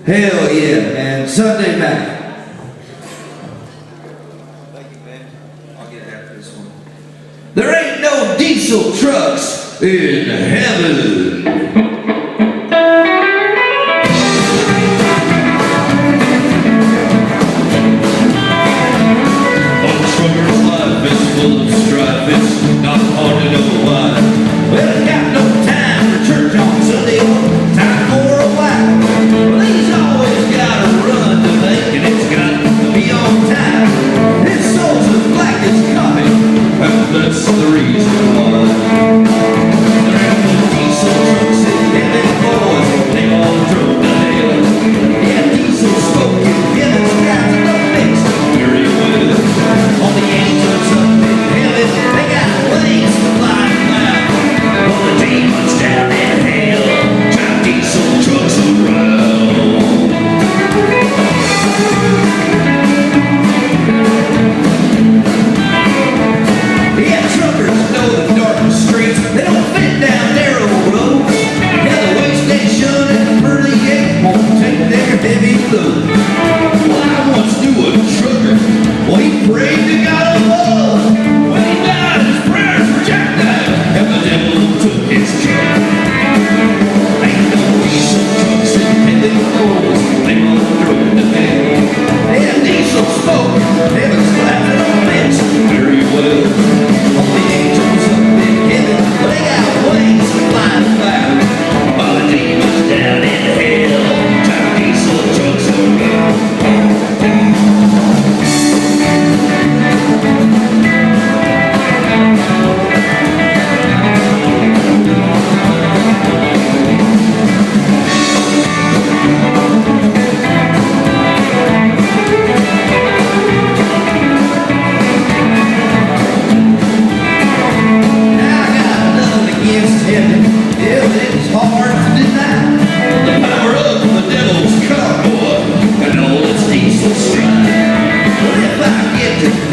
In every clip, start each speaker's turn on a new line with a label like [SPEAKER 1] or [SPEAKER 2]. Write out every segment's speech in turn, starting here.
[SPEAKER 1] Hell yeah, man. Sunday night. Thank you, man. I'll get after this one. There ain't no diesel trucks in heaven. That's the reason why. There ain't no diesel trucks in heaven, boys. They all drove to hell. Yeah, diesel smoke in heaven's got to mix very well. All the angels up in heaven, they got planes flying by. All the demons down in hell drive diesel trucks around. Heavy load. Well, I once knew a trucker. Well, he prayed to God above. When he died, his prayers rejected, and the devil took his truck. Ain't no diesel trucks in heaven, boys. They all drove to hell. Yeah, diesel smoke. Heaven's laughing on this very well. All the angels up in heaven, but they got wings flying by. While the demons down in hell.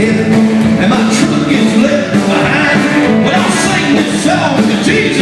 [SPEAKER 1] And my truck is left behind, but I'll sing this song to Jesus.